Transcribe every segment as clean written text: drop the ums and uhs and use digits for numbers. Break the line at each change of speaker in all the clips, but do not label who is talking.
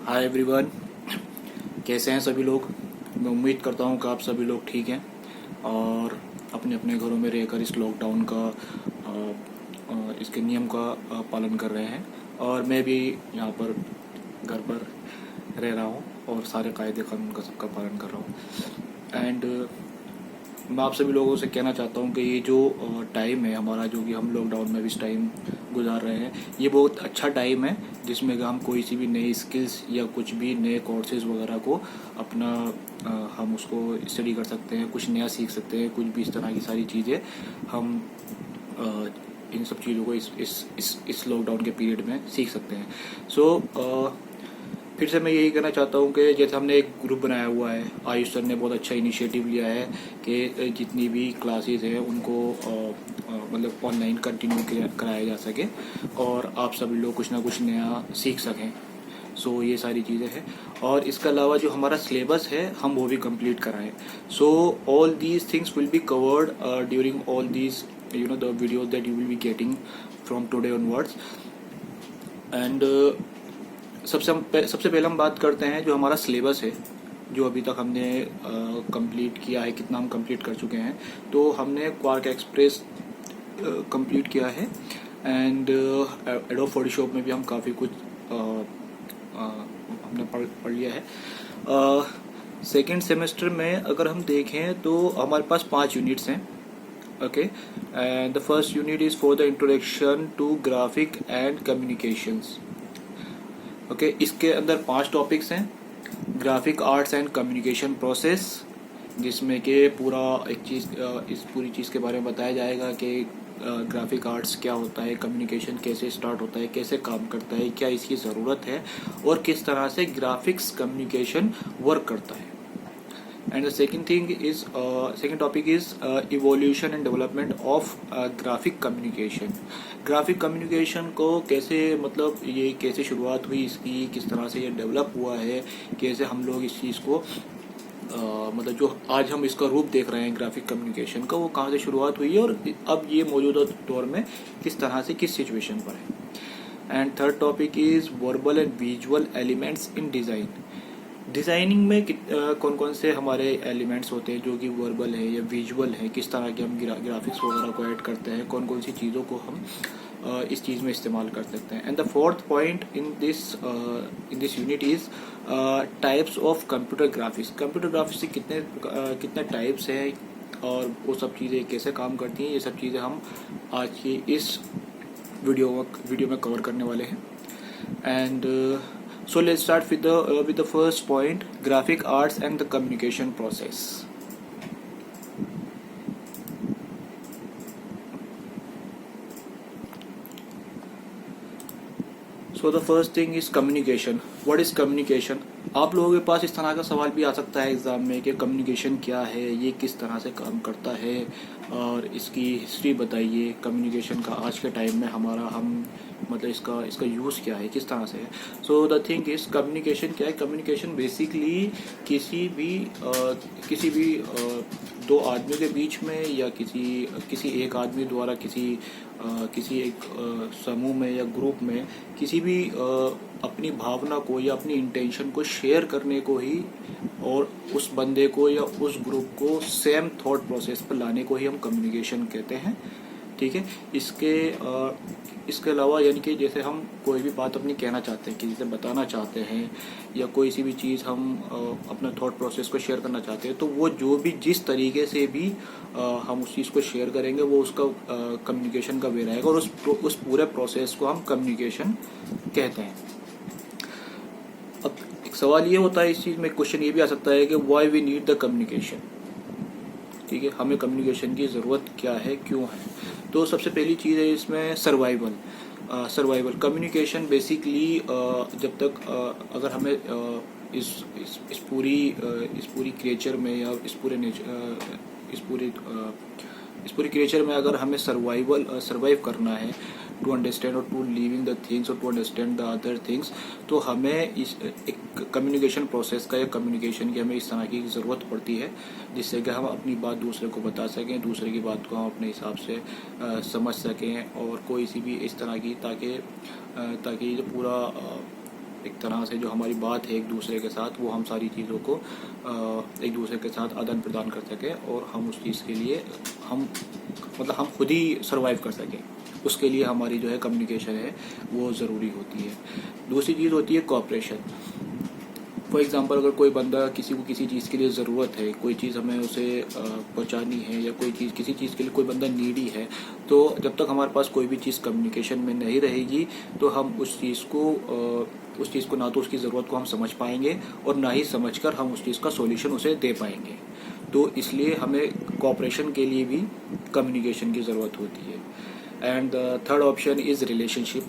Hi everyone, कैसे हैं सभी लोग। मैं उम्मीद करता हूं कि आप सभी लोग ठीक हैं और अपने अपने घरों में रहकर इस लॉकडाउन का इसके नियम का पालन कर रहे हैं। और मैं भी यहाँ पर घर पर रह रहा हूँ और सारे कायदे कानून का सबका पालन कर रहा हूँ। एंड मैं आप सभी लोगों से कहना चाहता हूँ कि ये जो टाइम है हमारा, जो कि हम लॉकडाउन में भी इस टाइम गुजार रहे हैं, ये बहुत अच्छा टाइम है जिसमें कि हम कोई सी भी नई स्किल्स या कुछ भी नए कोर्सेज वगैरह को अपना हम उसको स्टडी कर सकते हैं, कुछ नया सीख सकते हैं, कुछ भी इस तरह की सारी चीज़ें हम इन सब चीज़ों को इस लॉकडाउन के पीरियड में सीख सकते हैं। फिर से मैं यही कहना चाहता हूँ कि जैसे हमने एक ग्रुप बनाया हुआ है, आयुष सर ने बहुत अच्छा इनिशिएटिव लिया है कि जितनी भी क्लासेस हैं उनको मतलब ऑनलाइन कंटिन्यू कराया जा सके और आप सभी लोग कुछ ना कुछ नया सीख सकें। सो ये सारी चीज़ें हैं और इसके अलावा जो हमारा सिलेबस है हम वो भी कंप्लीट कराएं। So all these things will be covered during all these the videos that you will be getting from today onwards. And सबसे पहले हम बात करते हैं जो हमारा सिलेबस है, जो अभी तक हमने कंप्लीट किया है, कितना हम कंप्लीट कर चुके हैं। तो हमने क्वार्क एक्सप्रेस कंप्लीट किया है एंड एडोब फोटोशॉप में भी हम काफ़ी कुछ हमने पढ़ लिया है। सेकेंड सेमेस्टर में अगर हम देखें तो हमारे पास 5 यूनिट्स हैं। Okay, and the first unit is for the introduction to graphic and communications. Okay, इसके अंदर 5 टॉपिक्स हैं। Graphic arts and communication process, जिसमें कि पूरा एक चीज़ इस पूरी चीज़ के बारे में बताया जाएगा कि ग्राफिक आर्ट्स क्या होता है, कम्युनिकेशन कैसे स्टार्ट होता है, कैसे काम करता है, क्या इसकी ज़रूरत है और किस तरह से ग्राफिक्स कम्युनिकेशन वर्क करता है। And the second topic is evolution and development of graphic communication. Graphic communication को कैसे, मतलब ये कैसे शुरुआत हुई इसकी, किस तरह से ये डेवलप हुआ है, कैसे हम लोग इस चीज़ को मतलब जो आज हम इसका रूप देख रहे हैं ग्राफिक कम्युनिकेशन का, वो कहाँ से शुरुआत हुई है और अब ये मौजूदा दौर में किस तरह से किस सिचुएशन पर है। And third topic is verbal and visual elements in design. Designing में कौन कौन से हमारे एलिमेंट्स होते हैं जो कि वर्बल है या विजुअल है, किस तरह के हम ग्राफिक्स वगैरह को ऐड करते हैं, कौन कौन सी चीज़ों को हम इस चीज़ में इस्तेमाल कर सकते हैं। And the fourth point in this unit is types of computer graphics. Computer graphics से कितने टाइप्स हैं और वो सब चीज़ें कैसे काम करती हैं, ये सब चीज़ें हम आज की इस वीडियो में कवर करने वाले हैं। And so let's start with the first point, graphic arts and the communication process. So the first thing is communication. What is communication? आप लोगों के पास इस तरह का सवाल भी आ सकता है एग्ज़ाम में कि कम्युनिकेशन क्या है, ये किस तरह से काम करता है और इसकी हिस्ट्री बताइए। कम्युनिकेशन का आज के टाइम में हम मतलब इसका यूज़ क्या है, किस तरह से है। So the thing is, communication क्या है। कम्युनिकेशन बेसिकली किसी भी दो आदमियों के बीच में या किसी एक आदमी द्वारा किसी एक समूह में या ग्रुप में किसी भी अपनी भावना को या अपनी इंटेंशन को शेयर करने को ही, और उस बंदे को या उस ग्रुप को सेम थॉट प्रोसेस पर लाने को ही हम कम्युनिकेशन कहते हैं। ठीक है, इसके अलावा यानी कि जैसे हम कोई भी बात अपनी कहना चाहते हैं, किसी से बताना चाहते हैं या कोई सी भी चीज़ हम अपना थॉट प्रोसेस को शेयर करना चाहते हैं, तो वो जो भी जिस तरीके से भी हम उस चीज़ को शेयर करेंगे वो उसका कम्युनिकेशन का वे रहेगा और उस पूरे प्रोसेस को हम कम्युनिकेशन कहते हैं। अब एक सवाल ये होता है इस चीज़ में, क्वेश्चन ये भी आ सकता है कि why we need the communication. ठीक है, हमें कम्युनिकेशन की ज़रूरत क्या है, क्यों है। तो सबसे पहली चीज़ है इसमें सर्वाइवल। कम्युनिकेशन बेसिकली जब तक अगर हमें इस पूरी क्रिएचर में या इस पूरी क्रिएचर में अगर हमें सर्वाइव करना है, टू अंडरस्टैंड और टू लिविंग द थिंग्स और to understand the other things, तो हमें इस एक कम्युनिकेशन प्रोसेस का या कम्युनिकेशन की हमें इस तरह की ज़रूरत पड़ती है जिससे कि हम अपनी बात दूसरे को बता सकें, दूसरे की बात को हम अपने हिसाब से समझ सकें और कोई सी भी इस तरह की ताकि जो पूरा एक तरह से जो हमारी बात है एक दूसरे के साथ, वो हम सारी चीज़ों को एक दूसरे के साथ आदान प्रदान कर सकें और हम उस चीज़ के लिए हम खुद ही सर्वाइव कर सकें। उसके लिए हमारी जो है कम्युनिकेशन है वो ज़रूरी होती है। दूसरी चीज़ होती है कोऑपरेशन। फॉर एग्ज़ाम्पल, अगर कोई बंदा किसी को किसी चीज़ के लिए ज़रूरत है, कोई चीज़ हमें उसे पहुंचानी है, या कोई चीज़ किसी चीज़ के लिए कोई बंदा नीडी है, तो जब तक हमारे पास कोई भी चीज़ कम्युनिकेशन में नहीं रहेगी तो हम उस चीज़ को ना तो उसकी ज़रूरत को हम समझ पाएंगे और ना ही समझकर हम उस चीज़ का सॉल्यूशन उसे दे पाएंगे। तो इसलिए हमें कोऑपरेशन के लिए भी कम्युनिकेशन की ज़रूरत होती है। And third option is relationship.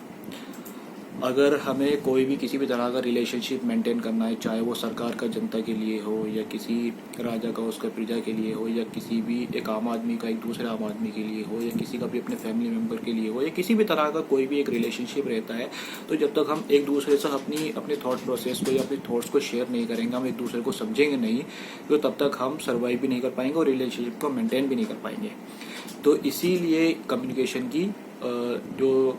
अगर हमें कोई भी किसी भी तरह का रिलेशनशिप मेंटेन करना है, चाहे वो सरकार का जनता के लिए हो, या किसी राजा का उसका प्रजा के लिए हो, या किसी भी एक आम आदमी का एक दूसरे आम आदमी के लिए हो, या किसी का भी अपने फैमिली मेम्बर के लिए हो, या किसी भी तरह का कोई भी एक रिलेशनशिप रहता है, तो जब तक हम एक दूसरे से अपने थॉट प्रोसेस को या अपने थॉट्स को शेयर नहीं करेंगे, हम एक दूसरे को समझेंगे नहीं, तो तब तक हम सर्वाइव भी नहीं कर पाएंगे और रिलेशनशिप को मेंटेन भी नहीं कर पाएंगे। तो इसीलिए कम्युनिकेशन की जो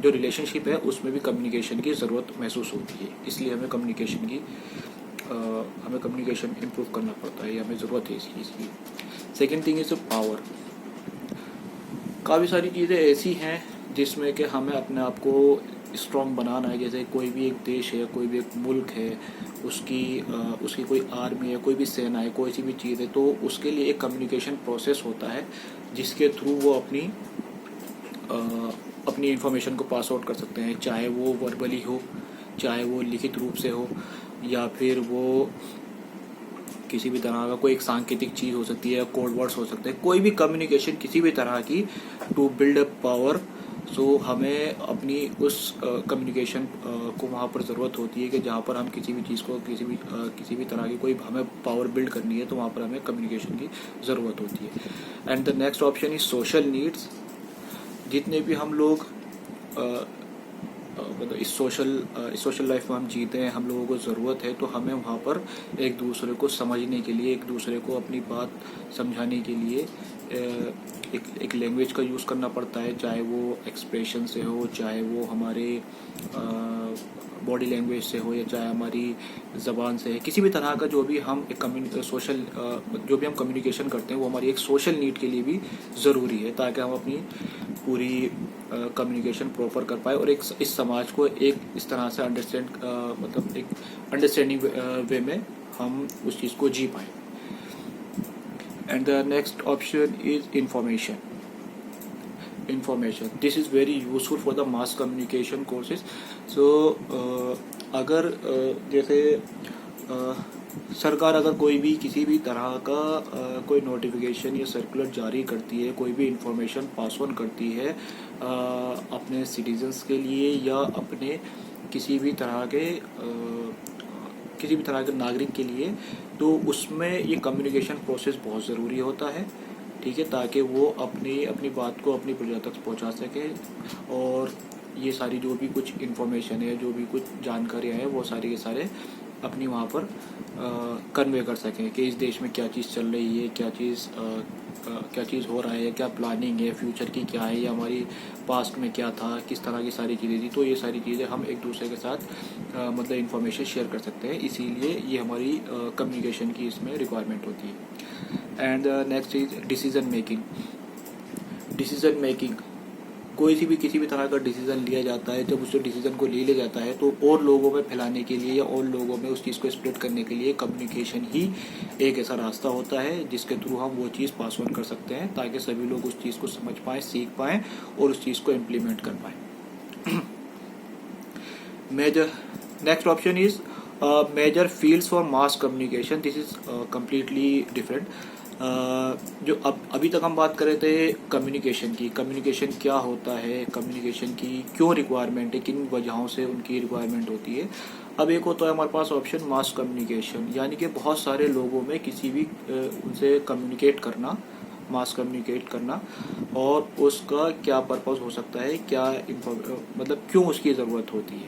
रिलेशनशिप है उसमें भी कम्युनिकेशन की ज़रूरत महसूस होती है। इसलिए हमें कम्युनिकेशन इम्प्रूव करना पड़ता है, या हमें ज़रूरत है इस चीज़ की। Second thing is power. काफ़ी सारी चीज़ें ऐसी हैं जिसमें कि हमें अपने आप को स्ट्रॉन्ग बनाना है। जैसे कोई भी एक देश है, कोई भी एक मुल्क है, उसकी कोई आर्मी है, कोई भी सेना है, कोई सी भी चीज़ है, तो उसके लिए एक कम्युनिकेशन प्रोसेस होता है जिसके थ्रू वो अपनी इन्फॉर्मेशन को पास आउट कर सकते हैं, चाहे वो वर्बली हो, चाहे वो लिखित रूप से हो, या फिर वो किसी भी तरह का कोई एक सांकेतिक चीज़ हो सकती है, कोड वर्ड्स हो सकते हैं, कोई भी कम्युनिकेशन किसी भी तरह की टू बिल्ड अप पावर। सो हमें अपनी उस कम्युनिकेशन को वहाँ पर ज़रूरत होती है कि जहाँ पर हम किसी भी चीज़ को किसी भी तरह की कोई हमें पावर बिल्ड करनी है, तो वहाँ पर हमें कम्युनिकेशन की ज़रूरत होती है। And the next option is social needs. जितने भी हम लोग मतलब इस सोशल लाइफ में हम जीते हैं, हम लोगों को ज़रूरत है, तो हमें वहाँ पर एक दूसरे को समझने के लिए, एक दूसरे को अपनी बात समझाने के लिए एक लैंग्वेज का यूज़ करना पड़ता है, चाहे वो एक्सप्रेशन से हो, चाहे वो हमारे बॉडी लैंग्वेज से हो, या चाहे हमारी ज़बान से है। किसी भी तरह का जो भी हम जो भी हम कम्युनिकेशन करते हैं वो हमारी एक सोशल नीड के लिए भी ज़रूरी है, ताकि हम अपनी पूरी कम्युनिकेशन प्रॉपर कर पाए और इस समाज को एक इस तरह से एक अंडरस्टैंडिंग वे में हम उस चीज़ को जी पाएँ। And the next option is information. This is very useful for the mass communication courses. So अगर जैसे सरकार अगर कोई भी किसी भी तरह का कोई नोटिफिकेशन या सर्कुलर जारी करती है, कोई भी इंफॉर्मेशन पास ऑन करती है अपने सिटीजन्स के लिए, या अपने किसी भी तरह के नागरिक के लिए, तो उसमें ये कम्युनिकेशन प्रोसेस बहुत ज़रूरी होता है, ठीक है, ताकि वो अपनी बात को अपनी प्रजा तक पहुंचा सके, और ये सारी जो भी कुछ इन्फॉर्मेशन है, जो भी कुछ जानकारियाँ हैं, वो सारे के सारे अपनी वहाँ पर कन्वे कर सकें कि इस देश में क्या चीज़ चल रही है, क्या चीज़ हो रहा है, क्या प्लानिंग है, फ्यूचर की क्या है, या हमारी पास्ट में क्या था, किस तरह की सारी चीज़ें थी। तो ये सारी चीज़ें हम एक दूसरे के साथ मतलब इन्फॉर्मेशन शेयर कर सकते हैं, इसीलिए ये हमारी कम्युनिकेशन की इसमें रिक्वायरमेंट होती है। And next is decision making. कोई सी भी किसी भी तरह का डिसीज़न लिया जाता है, जब उस डिसीज़न को ले लिया जाता है, तो और लोगों में फैलाने के लिए या और लोगों में उस चीज़ को स्प्रेड करने के लिए कम्युनिकेशन ही एक ऐसा रास्ता होता है जिसके थ्रू हम वो चीज़ पास ऑन कर सकते हैं, ताकि सभी लोग उस चीज़ को समझ पाएँ, सीख पाएँ और उस चीज़ को इम्प्लीमेंट कर पाएँ। Next option is major fields for mass communication. This is completely different. जो अभी तक हम बात कर रहे थे कम्युनिकेशन क्या होता है, कम्युनिकेशन की क्यों रिक्वायरमेंट है, किन वजहों से उनकी रिक्वायरमेंट होती है। अब एक होता है हमारे पास ऑप्शन मास कम्युनिकेशन, यानी कि बहुत सारे लोगों में किसी भी उनसे मास कम्युनिकेट करना, और उसका क्या पर्पस हो सकता है, मतलब क्यों उसकी ज़रूरत होती है।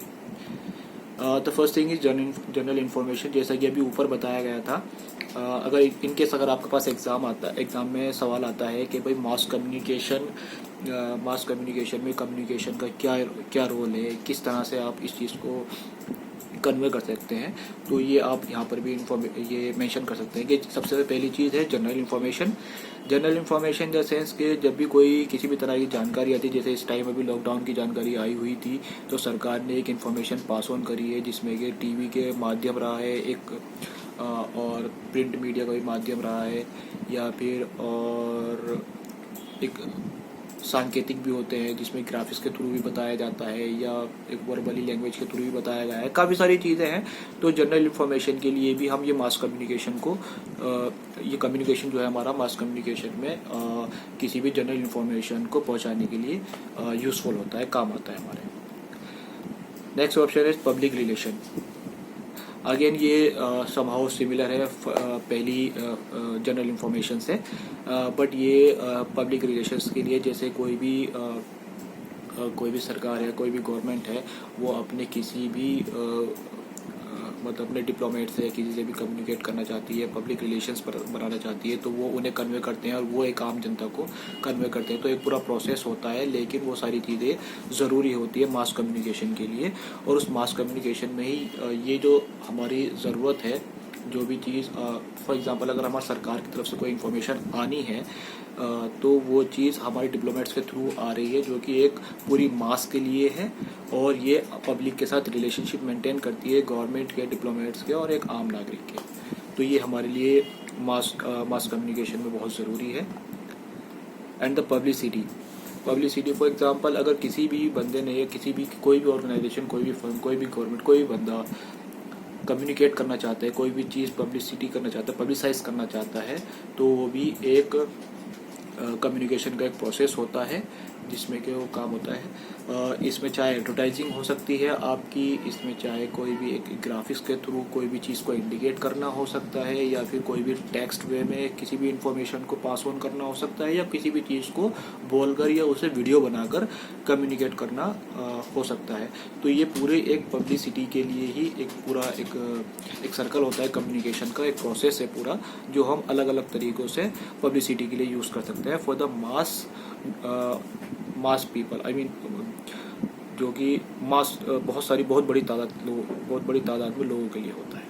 The first thing is general information. जैसा कि अभी ऊपर बताया गया था, अगर आपके पास एग्ज़ाम में सवाल आता है कि भाई मास कम्युनिकेशन में कम्युनिकेशन का क्या रोल है, किस तरह से आप इस चीज़ को कन्वे कर सकते हैं। तो ये आप यहाँ पर भी ये मेंशन कर सकते हैं कि सबसे पहली चीज़ है general information. General information in the sense कि जब भी कोई किसी भी तरह की जानकारी आती है, जैसे इस टाइम अभी लॉकडाउन की जानकारी आई हुई थी, तो सरकार ने एक इन्फॉर्मेशन पास ऑन करी है, जिसमें कि टीवी के माध्यम रहा है एक, और प्रिंट मीडिया का भी माध्यम रहा है, या फिर और एक सांकेतिक भी होते हैं जिसमें ग्राफिक्स के थ्रू भी बताया जाता है, या एक वर्बली लैंग्वेज के थ्रू भी बताया गया है। काफ़ी सारी चीज़ें हैं। तो जनरल इन्फॉर्मेशन के लिए भी हम ये मास कम्युनिकेशन को ये कम्युनिकेशन जो है हमारा मास कम्युनिकेशन में किसी भी जनरल इन्फॉर्मेशन को पहुंचाने के लिए यूज़फुल होता है, काम आता है हमारे। नेक्स्ट ऑप्शन है पब्लिक रिलेशन। अगेन ये समहाउ सिमिलर है पहली जनरल इन्फॉर्मेशन से, बट ये पब्लिक रिलेशंस के लिए, जैसे कोई भी सरकार है, कोई भी गवर्नमेंट है, वो अपने किसी भी मतलब अपने डिप्लोमेट से किसी से भी कम्युनिकेट करना चाहती है, पब्लिक रिलेशंस बनाना चाहती है, तो वो उन्हें कन्वे करते हैं और वो एक आम जनता को कन्वे करते हैं। तो एक पूरा प्रोसेस होता है, लेकिन वो सारी चीज़ें ज़रूरी होती है मास कम्युनिकेशन के लिए। और उस मास कम्युनिकेशन में ही ये जो हमारी ज़रूरत है, जो भी चीज़ फॉर एग्जांपल अगर हमारी सरकार की तरफ से कोई इन्फॉर्मेशन आनी है, तो वो चीज़ हमारे डिप्लोमेट्स के थ्रू आ रही है, जो कि एक पूरी मास के लिए है, और ये पब्लिक के साथ रिलेशनशिप मेंटेन करती है, गवर्नमेंट के, डिप्लोमेट्स के और एक आम नागरिक के। तो ये हमारे लिए मास कम्युनिकेशन में बहुत ज़रूरी है। And the publicity for example, अगर किसी भी बंदे ने, किसी भी कोई भी ऑर्गेनाइजेशन, कोई भी फर्म, कोई भी गवर्नमेंट, कोई भी बंदा कम्युनिकेट करना चाहता है, कोई भी चीज़ पब्लिसिटी करना चाहता है, पब्लिसाइज करना चाहता है, तो वो भी एक कम्युनिकेशन का एक प्रोसेस होता है, जिसमें कि वो काम होता है। इसमें चाहे एडवर्टाइजिंग हो सकती है आपकी, इसमें चाहे कोई भी एक ग्राफिक्स के थ्रू कोई भी चीज़ को इंडिकेट करना हो सकता है, या फिर कोई भी टेक्स्ट वे में किसी भी इंफॉर्मेशन को पास ऑन करना हो सकता है, या किसी भी चीज़ को बोलकर या उसे वीडियो बनाकर कम्युनिकेट करना हो सकता है। तो ये पूरे एक पब्लिसिटी के लिए ही एक पूरा एक सर्कल होता है कम्युनिकेशन का, एक प्रोसेस है पूरा, जो हम अलग अलग तरीक़ों से पब्लिसिटी के लिए यूज़ कर सकते हैं for the mass people. I mean जो कि मास बहुत बड़ी तादाद में लोगों के लिए होता है।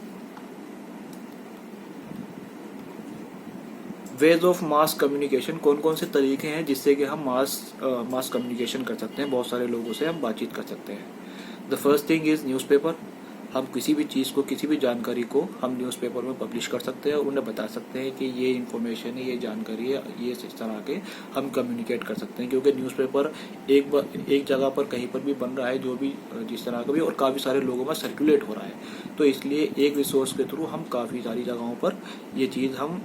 वेज ऑफ मास कम्युनिकेशन, कौन कौन से तरीके हैं जिससे कि हम मास कम्युनिकेशन कर सकते हैं, बहुत सारे लोगों से हम बातचीत कर सकते हैं। The first thing is newspaper. हम किसी भी चीज़ को, किसी भी जानकारी को हम न्यूज़पेपर में पब्लिश कर सकते हैं और उन्हें बता सकते हैं कि ये इन्फॉर्मेशन है, ये जानकारी है, ये इस तरह के हम कम्युनिकेट कर सकते हैं। क्योंकि न्यूज़पेपर एक जगह पर कहीं पर भी बन रहा है, जो भी जिस तरह का भी, और काफ़ी सारे लोगों में सर्कुलेट हो रहा है। तो इसलिए एक रिसोर्स के थ्रू हम काफ़ी सारी जगहों पर ये चीज़ हम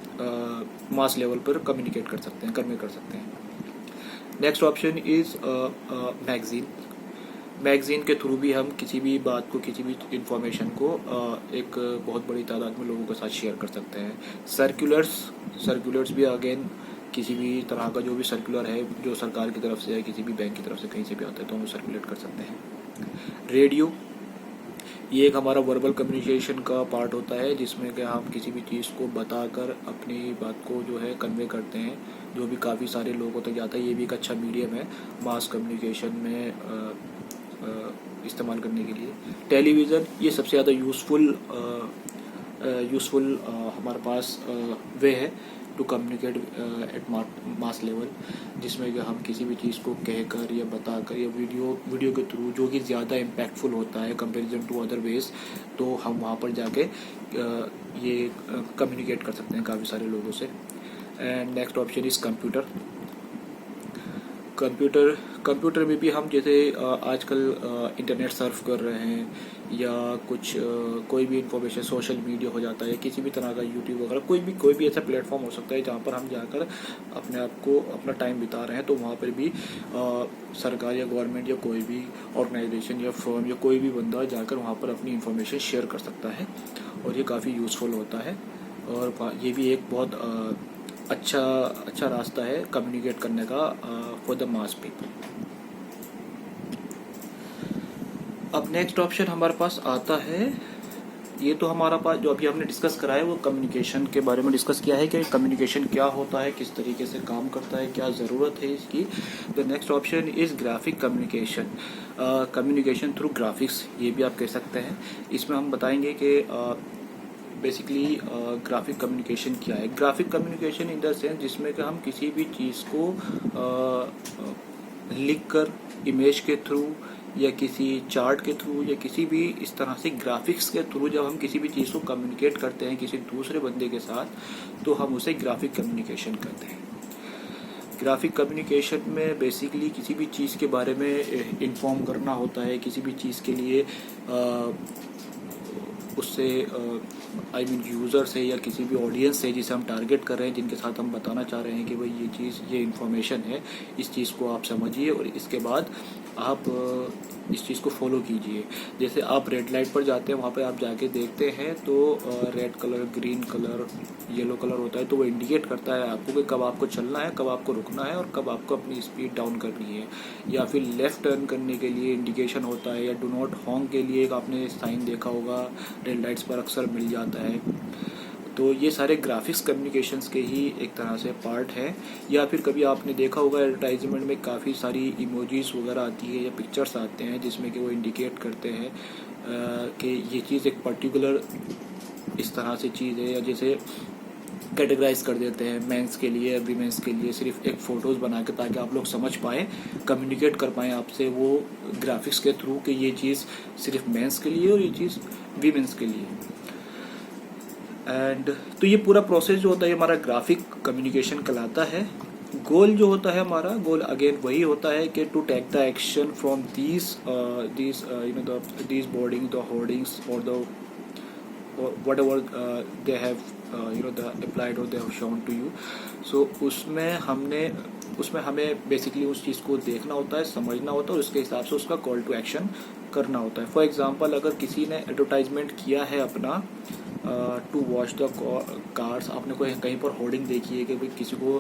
मास लेवल पर कम्युनिकेट कर सकते हैं, कन्वे कर सकते हैं। नेक्स्ट ऑप्शन इज़ मैगज़ीन के थ्रू भी हम किसी भी बात को, किसी भी इंफॉर्मेशन को एक बहुत बड़ी तादाद में लोगों के साथ शेयर कर सकते हैं। सर्कुलर्स भी अगेन किसी भी तरह का जो भी सर्कुलर है, जो सरकार की तरफ से है, किसी भी बैंक की तरफ से, कहीं से भी आता है, तो हम सर्कुलेट कर सकते हैं। रेडियो, ये एक हमारा वर्बल कम्युनिकेशन का पार्ट होता है, जिसमें कि हम किसी भी चीज़ को बताकर अपनी बात को जो है कन्वे करते हैं, जो भी काफ़ी सारे लोगों तक जाता है। ये भी एक अच्छा मीडियम है मास कम्युनिकेशन में इस्तेमाल करने के लिए। टेलीविज़न, ये सबसे ज़्यादा यूज़फुल हमारे पास वे है to communicate at mass level, जिसमें कि हम किसी भी चीज़ को कहकर या बताकर या वीडियो के थ्रू, जो कि ज़्यादा इम्पैक्टफुल होता है कंपैरिजन टू अदर वेज, तो हम वहाँ पर जाके ये कम्युनिकेट कर सकते हैं काफ़ी सारे लोगों से। And next option is computer में भी हम जैसे आजकल इंटरनेट सर्फ कर रहे हैं, या कुछ कोई भी इंफॉर्मेशन सोशल मीडिया हो जाता है, किसी भी तरह का यूट्यूब वगैरह, कोई भी ऐसा प्लेटफॉर्म हो सकता है जहाँ पर हम जाकर अपने आप को अपना टाइम बिता रहे हैं, तो वहाँ पर भी सरकार या गवर्नमेंट या कोई भी ऑर्गेनाइजेशन या फर्म या कोई भी बंदा जाकर वहाँ पर अपनी इंफॉर्मेशन शेयर कर सकता है, और ये काफ़ी यूज़फुल होता है। और ये भी एक बहुत अच्छा रास्ता है कम्युनिकेट करने का फॉर द मास पीपल। अब नेक्स्ट ऑप्शन हमारे पास आता है ये तो हमारा पास जो अभी हमने डिस्कस करा है वो कम्युनिकेशन के बारे में डिस्कस किया है कि कम्युनिकेशन क्या होता है, किस तरीके से काम करता है, क्या ज़रूरत है इसकी। The next option is graphic communication, communication through graphics, ये भी आप कह सकते हैं। इसमें हम बताएंगे कि बेसिकली ग्राफिक कम्युनिकेशन क्या है। Graphic communication in the sense जिसमें कि हम किसी भी चीज़ को लिख कर इमेज के थ्रू या किसी चार्ट के थ्रू या किसी भी इस तरह से ग्राफिक्स के थ्रू जब हम किसी भी चीज़ को कम्युनिकेट करते हैं किसी दूसरे बंदे के साथ, तो हम उसे ग्राफिक कम्युनिकेशन कहते हैं। ग्राफिक कम्युनिकेशन में बेसिकली किसी भी चीज़ के बारे में इन्फॉर्म करना होता है, किसी भी चीज़ के लिए उससे आई मीन यूज़र से या किसी भी ऑडियंस से जिसे हम टारगेट कर रहे हैं, जिनके साथ हम बताना चाह रहे हैं कि भाई ये चीज़, ये इन्फॉर्मेशन है, इस चीज़ को आप समझिए और इसके बाद आप इस चीज़ को फॉलो कीजिए। जैसे आप रेड लाइट पर जाते हैं, वहाँ पे आप जाके देखते हैं तो red colour, green colour, yellow colour होता है, तो वो इंडिकेट करता है आपको कि कब आपको चलना है, कब आपको रुकना है और कब आपको अपनी स्पीड डाउन करनी है। या फिर लेफ़्ट टर्न करने के लिए इंडिकेशन होता है, या डू नॉट हॉन्क के लिए एक आपने साइन देखा होगा, रेड लाइट्स पर अक्सर मिल जाता है। तो ये सारे ग्राफिक्स कम्युनिकेशंस के ही एक तरह से पार्ट है। या फिर कभी आपने देखा होगा एडवर्टाइजमेंट में काफ़ी सारी इमोजीज वगैरह आती है या पिक्चर्स आते हैं जिसमें कि वो इंडिकेट करते हैं कि ये चीज़ एक पर्टिकुलर इस तरह से चीज़ है, या जैसे कैटेगराइज कर देते हैं मेंस के लिए, वीमेंस के लिए, सिर्फ एक फ़ोटोज़ बना के, ताकि आप लोग समझ पाएँ, कम्युनिकेट कर पाएँ आपसे वो ग्राफिक्स के थ्रू कि ये चीज़ सिर्फ मेंस के लिए और ये चीज़ वीमेंस के लिए। एंड तो ये पूरा प्रोसेस जो होता है हमारा ग्राफिक कम्युनिकेशन कहलाता है। गोल जो होता है हमारा, गोल अगेन वही होता है कि to take the action from these these boarding, the hoardings और the whatever they have the applied or they have shown to you. So उसमें हमें बेसिकली उस चीज़ को देखना होता है, समझना होता है और उसके हिसाब से उसका कॉल टू एक्शन करना होता है। फॉर एग्जांपल अगर किसी ने एडवर्टाइजमेंट किया है अपना टू वॉच द कार्स, आपने कोई कहीं पर होर्डिंग देखी है कि भाई किसी को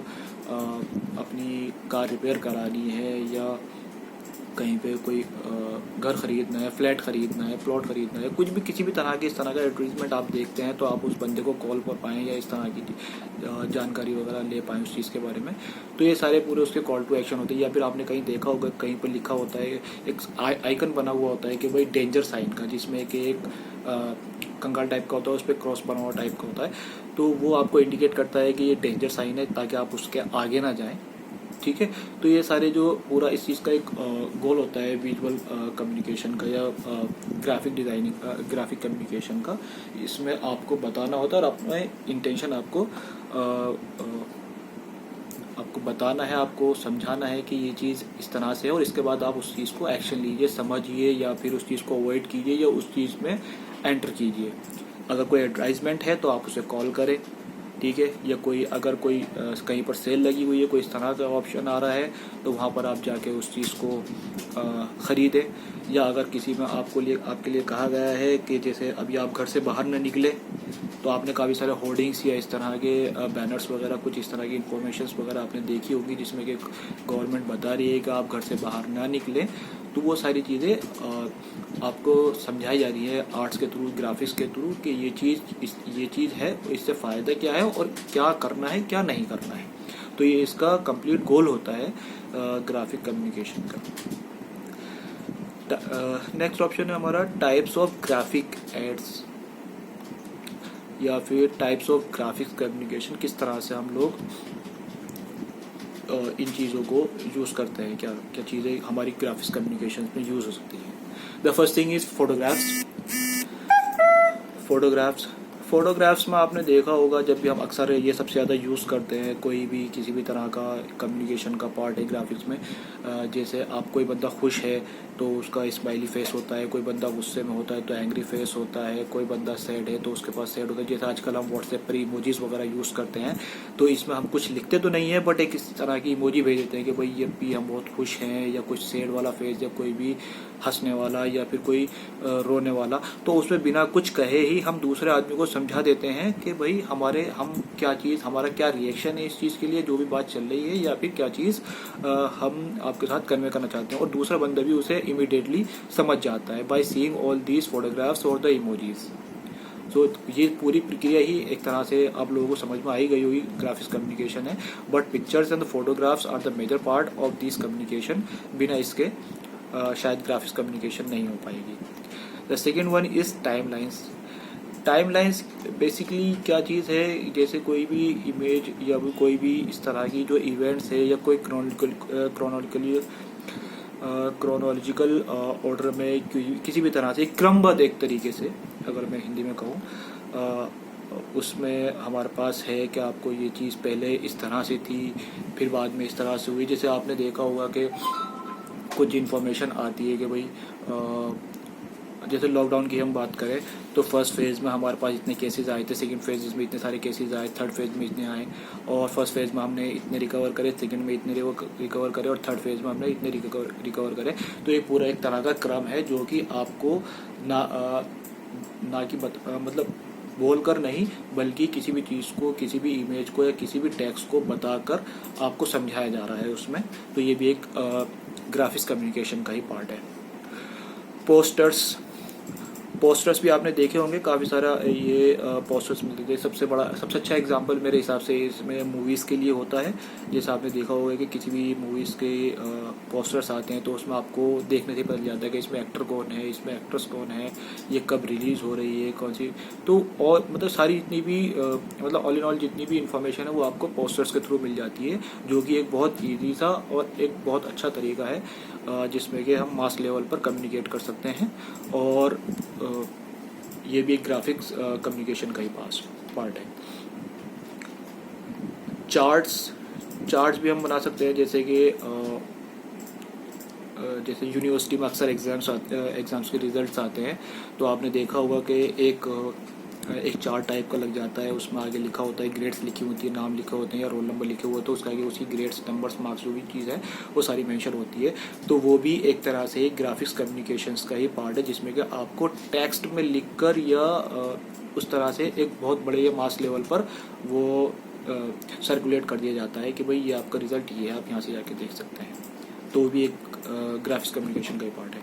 अपनी कार रिपेयर करानी है, या कहीं पे कोई घर ख़रीदना है, फ्लैट ख़रीदना है, प्लॉट ख़रीदना है, कुछ भी किसी भी तरह के इस तरह का एडवर्टीजमेंट आप देखते हैं, तो आप उस बंदे को कॉल कर पाएँ या इस तरह की जानकारी वगैरह ले पाएँ उस चीज़ के बारे में। तो ये सारे पूरे उसके कॉल टू एक्शन होते हैं। या फिर आपने कहीं देखा होगा, कहीं पर लिखा होता है, एक आइकन बना हुआ होता है कि भाई डेंजर साइन का, जिसमें कि एक कंकाल टाइप का होता है, उस पर क्रॉस बना हुआ टाइप का होता है, तो वो आपको इंडिकेट करता है कि ये डेंजर साइन है, ताकि आप उसके आगे ना जाएं। ठीक है, तो ये सारे जो पूरा इस चीज़ का एक गोल होता है विजुअल कम्युनिकेशन का या ग्राफिक डिज़ाइनिंग, ग्राफिक कम्युनिकेशन का, इसमें आपको बताना होता है और अपना इंटेंशन आपको बताना है, आपको समझाना है कि ये चीज़ इस तरह से है, और इसके बाद आप उस चीज़ को एक्शन लीजिए, समझिए, या फिर उस चीज़ को अवॉइड कीजिए या उस चीज़ में एंटर कीजिए। अगर कोई एडवर्टाइजमेंट है तो आप उसे कॉल करें, ठीक है, या कोई अगर कोई कहीं पर सेल लगी हुई है, कोई इस तरह का ऑप्शन आ रहा है, तो वहाँ पर आप जाके उस चीज़ को ख़रीदें। या अगर किसी में आपके लिए कहा गया है कि जैसे अभी आप घर से बाहर न निकले, तो आपने काफ़ी सारे होर्डिंग्स या इस तरह के बैनर्स वगैरह, कुछ इस तरह की इन्फॉर्मेशंस वगैरह आपने देखी होगी, जिसमें कि गवर्नमेंट बता रही है कि आप घर से बाहर ना निकलें। तो वो सारी चीज़ें आपको समझाई जा रही है आर्ट्स के थ्रू, ग्राफिक्स के थ्रू, कि ये चीज़ है, इससे फ़ायदा क्या है और क्या करना है, क्या नहीं करना है। तो ये इसका कंप्लीट गोल होता है ग्राफिक कम्युनिकेशन का। नेक्स्ट ऑप्शन है हमारा टाइप्स ऑफ ग्राफिक एड्स, या फिर टाइप्स ऑफ ग्राफिक्स कम्युनिकेशन, किस तरह से हम लोग इन चीज़ों को यूज़ करते हैं, क्या क्या चीज़ें हमारी ग्राफिक्स कम्युनिकेशन में यूज़ हो सकती हैं। The first thing is photographs में आपने देखा होगा, जब भी हम अक्सर ये सबसे ज़्यादा यूज़ करते हैं, कोई भी किसी भी तरह का कम्युनिकेशन का पार्ट है ग्राफिक्स में। जैसे आप कोई बंदा खुश है तो उसका स्माइली फेस होता है, कोई बंदा गुस्से में होता है तो एंग्री फेस होता है, कोई बंदा सैड है तो उसके पास सैड होता है। जैसे आजकल हम व्हाट्सएप पर इमोजीज वगैरह यूज़ करते हैं, तो इसमें हम कुछ लिखते तो नहीं है, बट एक इस तरह की इमोजी भेज देते हैं कि भाई ये भी हम बहुत खुश हैं, या कुछ सैड वाला फेस, या कोई भी हंसने वाला, या फिर कोई रोने वाला। तो उसमें बिना कुछ कहे ही हम दूसरे आदमी को समझा देते हैं कि भाई हमारा क्या रिएक्शन है इस चीज़ के लिए, जो भी बात चल रही है, या फिर क्या चीज़ हम आपके साथ कन्वे करना चाहते हैं, और दूसरा बंदा भी उसे इमीडिएटली समझ जाता है by seeing all these photographs और द इमोजीज। सो ये पूरी प्रक्रिया ही एक तरह से आप लोगों को समझ में आई गई होगी, ग्राफिक्स कम्युनिकेशन है। But pictures and the photographs are the major part of this communication. बिना इसके शायद ग्राफिक्स कम्युनिकेशन नहीं हो पाएगी। The second one is timelines. Timelines basically क्या चीज़ है, जैसे कोई भी इमेज या कोई भी इस तरह की जो इवेंट्स है या कोई क्रोनोलॉजिकल ऑर्डर में किसी भी तरह से क्रमबद्ध एक तरीके से, अगर मैं हिंदी में कहूँ, उसमें हमारे पास है कि आपको ये चीज़ पहले इस तरह से थी, फिर बाद में इस तरह से हुई। जैसे आपने देखा होगा कि कुछ इन्फॉर्मेशन आती है कि भाई जैसे लॉकडाउन की हम बात करें तो फर्स्ट फेज़ में हमारे पास इतने केसेस आए थे, सेकंड फेज में इतने सारे केसेस आए, थर्ड फेज में इतने आए, और फर्स्ट फेज में हमने इतने रिकवर करे, सेकंड में इतने रिकवर करे, और थर्ड फेज में हमने इतने रिकवर करे। तो ये पूरा एक तरह का क्रम है जो कि आपको ना कि मतलब बोलकर नहीं, बल्कि किसी भी चीज़ को, किसी भी इमेज को या किसी भी टेक्स्ट को बताकर आपको समझाया जा रहा है उसमें। तो ये भी एक ग्राफिक्स कम्युनिकेशन का ही पार्ट है। पोस्टर्स भी आपने देखे होंगे, काफ़ी सारा ये पोस्टर्स मिलते थे। सबसे अच्छा एग्जांपल मेरे हिसाब से इसमें मूवीज़ के लिए होता है। जैसे आपने देखा होगा कि किसी भी मूवीज़ के पोस्टर्स आते हैं तो उसमें आपको देखने से पता जाता है कि इसमें एक्टर कौन है, इसमें एक्ट्रेस कौन है, ये कब रिलीज़ हो रही है, कौन सी। तो और मतलब सारी जितनी भी मतलब ऑल इन ऑल जितनी भी इन्फॉर्मेशन है वो आपको पोस्टर्स के थ्रू मिल जाती है, जो कि एक बहुत ईजी सा और एक बहुत अच्छा तरीका है जिसमें कि हम मास लेवल पर कम्युनिकेट कर सकते हैं। और ये भी एक ग्राफिक्स कम्युनिकेशन का ही पार्ट है। चार्ट्स भी हम बना सकते हैं, जैसे कि जैसे यूनिवर्सिटी में अक्सर एग्ज़ाम्स के रिजल्ट्स आते हैं, तो आपने देखा होगा कि एक चार्ट टाइप का लग जाता है, उसमें आगे लिखा होता है, ग्रेड्स लिखी होती है, नाम लिखे होते हैं या रोल नंबर लिखे हुए होते हैं, उसका आगे उसी ग्रेड्स, नंबर्स, मार्क्स जो भी चीज़ है वो सारी मेंशन होती है। तो वो भी एक तरह से ग्राफिक्स कम्युनिकेशंस का ही पार्ट है, जिसमें कि आपको टेक्स्ट में लिखकर या उस तरह से एक बहुत बड़े या मास लेवल पर वो सर्कुलेट कर दिया जाता है कि भाई ये आपका रिजल्ट ये है, आप यहाँ से जाके देख सकते हैं। तो भी एक ग्राफिक्स कम्युनिकेशन का ही पार्ट है।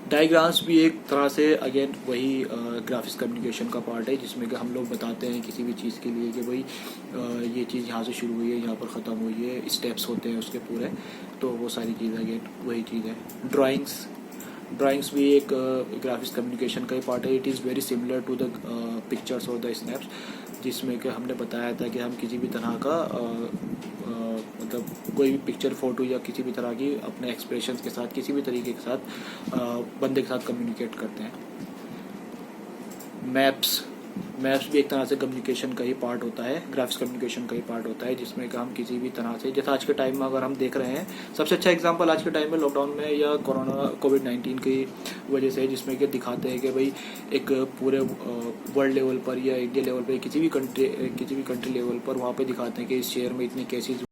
डायग्राम्स भी एक तरह से अगेन वही ग्राफिक्स कम्युनिकेशन का पार्ट है, जिसमें कि हम लोग बताते हैं किसी भी चीज़ के लिए कि भाई ये चीज़ यहाँ से शुरू हुई है, यहाँ पर ख़त्म हुई है, स्टेप्स होते हैं उसके पूरे। तो वो सारी चीज़ अगेन वही चीज़ है। ड्राइंग्स भी एक ग्राफिक्स कम्युनिकेशन का ही पार्ट है। It is very similar to the pictures और द स्नैप्स, जिसमें कि हमने बताया था कि हम किसी भी तरह का मतलब कोई भी पिक्चर, फोटो या किसी भी तरह की अपने एक्सप्रेशंस के साथ, किसी भी तरीके के साथ बंदे के साथ कम्युनिकेट करते हैं। मैप्स भी एक तरह से कम्युनिकेशन का ही पार्ट होता है, ग्राफिक्स कम्युनिकेशन का ही पार्ट होता है, जिसमें कि हम किसी भी तरह से, जैसे आज के टाइम में अगर हम देख रहे हैं, सबसे अच्छा एग्जांपल आज के टाइम में लॉकडाउन में या कोविड-19 की वजह से, जिसमें कि दिखाते हैं कि भाई एक पूरे वर्ल्ड लेवल पर या इंडिया लेवल पर किसी भी कंट्री लेवल पर वहाँ पे दिखाते हैं कि इस शहर में इतने केसेस